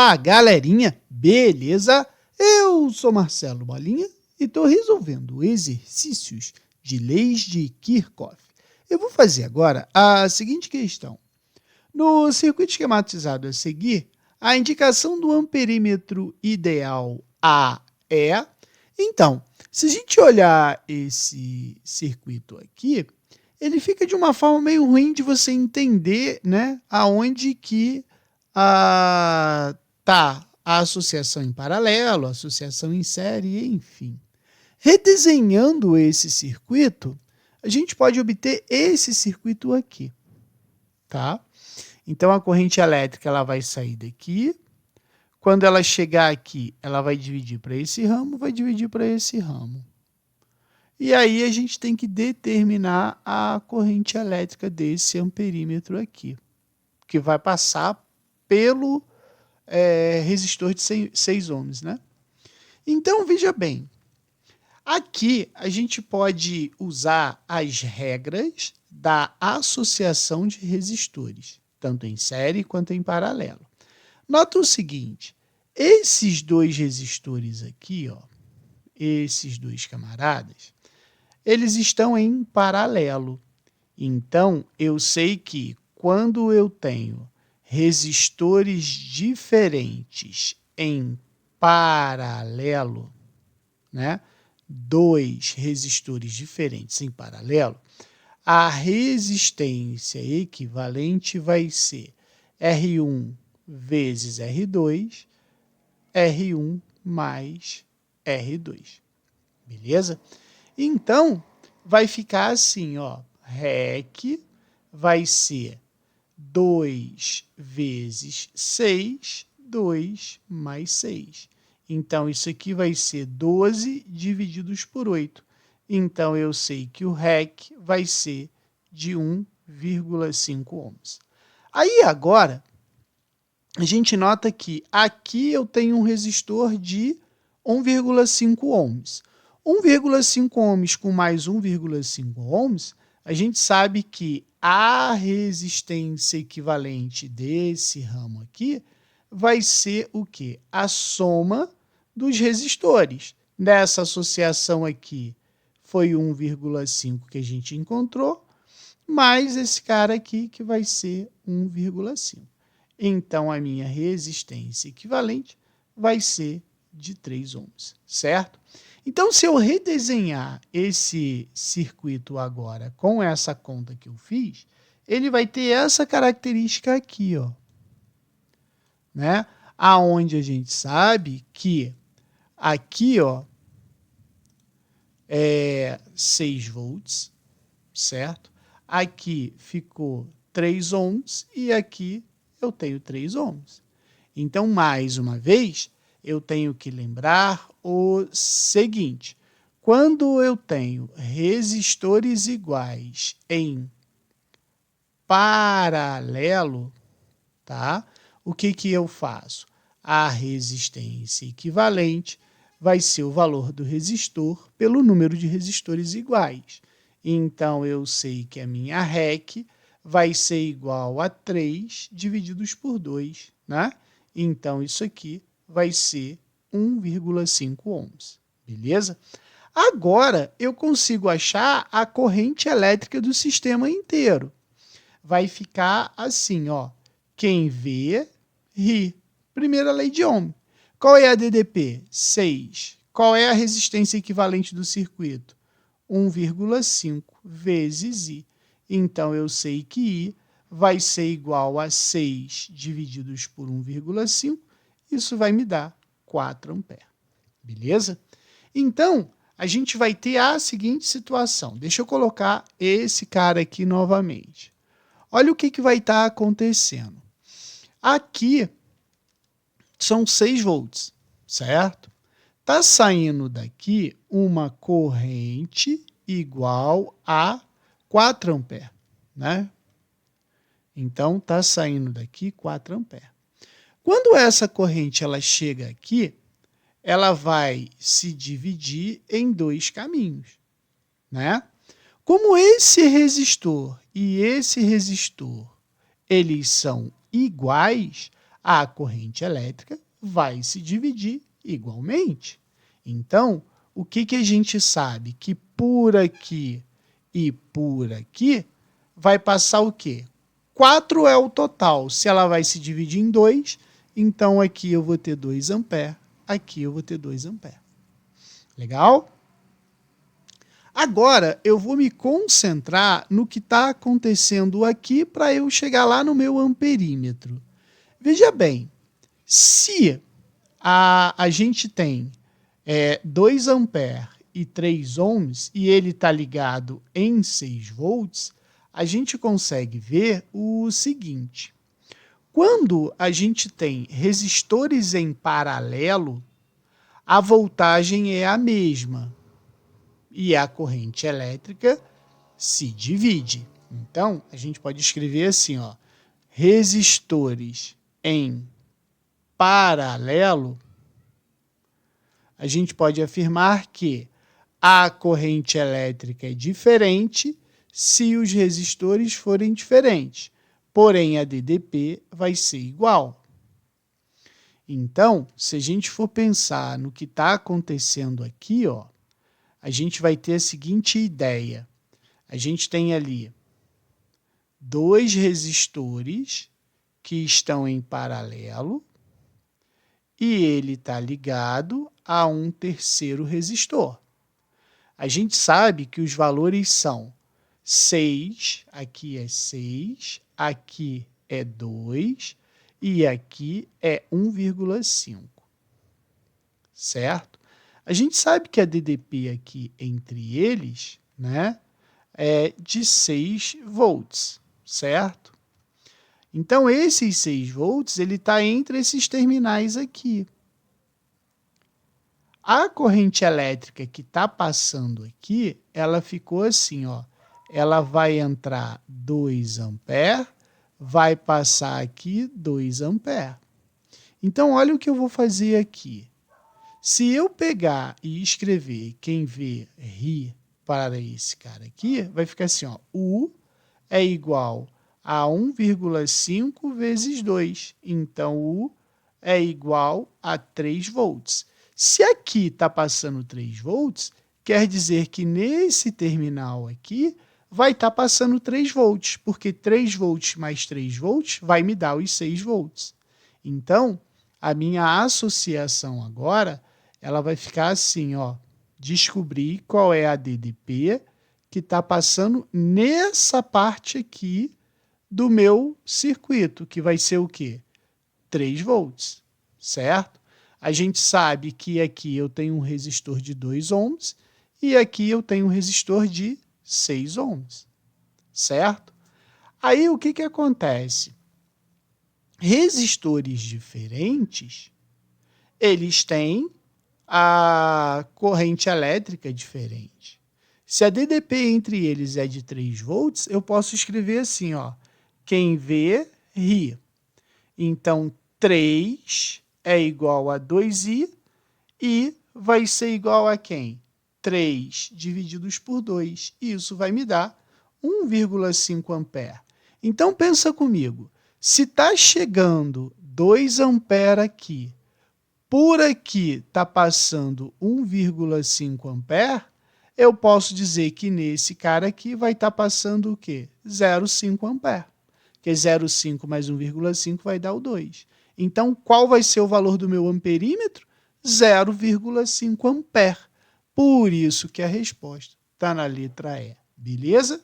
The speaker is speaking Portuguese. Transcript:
Olá, galerinha, beleza? Eu sou Marcelo Bolinha e estou resolvendo exercícios de leis de Kirchhoff. Eu vou fazer agora a seguinte questão. No circuito esquematizado a seguir, a indicação do amperímetro ideal A é... Então, se a gente olhar esse circuito aqui, ele fica de uma forma meio ruim de você entender, né, aonde que tá a associação em paralelo, a associação em série, enfim. Redesenhando esse circuito, a gente pode obter esse circuito aqui, tá? Então, a corrente elétrica ela vai sair daqui. Quando ela chegar aqui, ela vai dividir para esse ramo, vai dividir para esse ramo. E aí, a gente tem que determinar a corrente elétrica desse amperímetro aqui, que vai passar pelo resistor de 6 ohms, né? Então, veja bem, aqui a gente pode usar as regras da associação de resistores, tanto em série quanto em paralelo. Nota o seguinte, esses dois resistores aqui, ó, esses dois camaradas, eles estão em paralelo. Então, eu sei que quando eu tenho resistores diferentes em paralelo, né? Dois resistores diferentes em paralelo, a resistência equivalente vai ser R1 vezes R2, R1 mais R2. Beleza? Então, vai ficar assim, ó, REC vai ser 2 vezes 6, 2 mais 6. Então, isso aqui vai ser 12 divididos por 8. Então, eu sei que o REC vai ser de 1,5 ohms. Aí, agora, a gente nota que aqui eu tenho um resistor de 1,5 ohms. 1,5 ohms com mais 1,5 ohms, a gente sabe que a resistência equivalente desse ramo aqui vai ser o quê? A soma dos resistores. Nessa associação aqui foi 1,5 que a gente encontrou, mais esse cara aqui que vai ser 1,5. Então, a minha resistência equivalente vai ser de 3 ohms, certo? Então, se eu redesenhar esse circuito agora com essa conta que eu fiz, ele vai ter essa característica aqui, ó, né? Aonde a gente sabe que aqui, ó, é 6 volts, certo? Aqui ficou 3 ohms e aqui eu tenho 3 ohms. Então, mais uma vez, eu tenho que lembrar o seguinte, quando eu tenho resistores iguais em paralelo, tá? O que eu faço? A resistência equivalente vai ser o valor do resistor pelo número de resistores iguais. Então, eu sei que a minha REC vai ser igual a 3 divididos por 2, né? Então, isso aqui vai ser 1,5 ohms, beleza? Agora, eu consigo achar a corrente elétrica do sistema inteiro. Vai ficar assim, ó. Quem vê, ri. Primeira lei de Ohm. Qual é a DDP? 6. Qual é a resistência equivalente do circuito? 1,5 vezes I. Então, eu sei que I vai ser igual a 6 divididos por 1,5. Isso vai me dar 4 amperes. Beleza? Então, a gente vai ter a seguinte situação. Deixa eu colocar esse cara aqui novamente. Olha o que vai estar acontecendo. Aqui são 6 volts, certo? Está saindo daqui uma corrente igual a 4 amperes, né? Então, está saindo daqui 4 amperes. Quando essa corrente ela chega aqui, ela vai se dividir em 2 caminhos, né? Como esse resistor e esse resistor, eles são iguais, a corrente elétrica vai se dividir igualmente. Então, o que a gente sabe? Que por aqui e por aqui vai passar o quê? 4 é o total. Se ela vai se dividir em 2, então aqui eu vou ter 2 amperes, aqui eu vou ter 2 amperes. Legal? Agora, eu vou me concentrar no que está acontecendo aqui para eu chegar lá no meu amperímetro. Veja bem, se a gente tem 2 amperes e 3 ohms e ele está ligado em 6 volts, a gente consegue ver o seguinte. Quando a gente tem resistores em paralelo, a voltagem é a mesma e a corrente elétrica se divide. Então, a gente pode escrever assim, ó, resistores em paralelo, a gente pode afirmar que a corrente elétrica é diferente se os resistores forem diferentes, porém a DDP vai ser igual. Então, se a gente for pensar no que está acontecendo aqui, ó, a gente vai ter a seguinte ideia. A gente tem ali 2 resistores que estão em paralelo e ele está ligado a um terceiro resistor. A gente sabe que os valores são 6, aqui é 6, aqui é 2 e aqui é 1,5, certo? A gente sabe que a DDP aqui entre eles, né, é de 6 volts, certo? Então, esses 6 volts, ele está entre esses terminais aqui. A corrente elétrica que está passando aqui, ela ficou assim, ó. Ela vai entrar 2 amperes, vai passar aqui 2 amperes. Então, olha o que eu vou fazer aqui. Se eu pegar e escrever quem vê ri para esse cara aqui, vai ficar assim, ó, U é igual a 1,5 vezes 2. Então, U é igual a 3 volts. Se aqui está passando 3 volts, quer dizer que nesse terminal aqui vai estar passando 3 volts, porque 3 volts mais 3 volts vai me dar os 6 volts. Então, a minha associação agora, ela vai ficar assim, ó, descobrir qual é a DDP que está passando nessa parte aqui do meu circuito, que vai ser o quê? 3 volts, certo? A gente sabe que aqui eu tenho um resistor de 2 ohms e aqui eu tenho um resistor de 6 ohms, certo? Aí o que acontece? Resistores diferentes, eles têm a corrente elétrica diferente. Se a DDP entre eles é de 3 volts, eu posso escrever assim, ó, quem vê, ri. Então, 3 é igual a 2i e vai ser igual a quem? 3 divididos por 2. Isso vai me dar 1,5 ampere. Então, pensa comigo. Se está chegando 2 amperes aqui, por aqui está passando 1,5 ampere, eu posso dizer que nesse cara aqui vai estar passando o quê? 0,5 ampere. Porque 0,5 mais 1,5 vai dar o 2. Então, qual vai ser o valor do meu amperímetro? 0,5 ampere. Por isso que a resposta está na letra E. Beleza?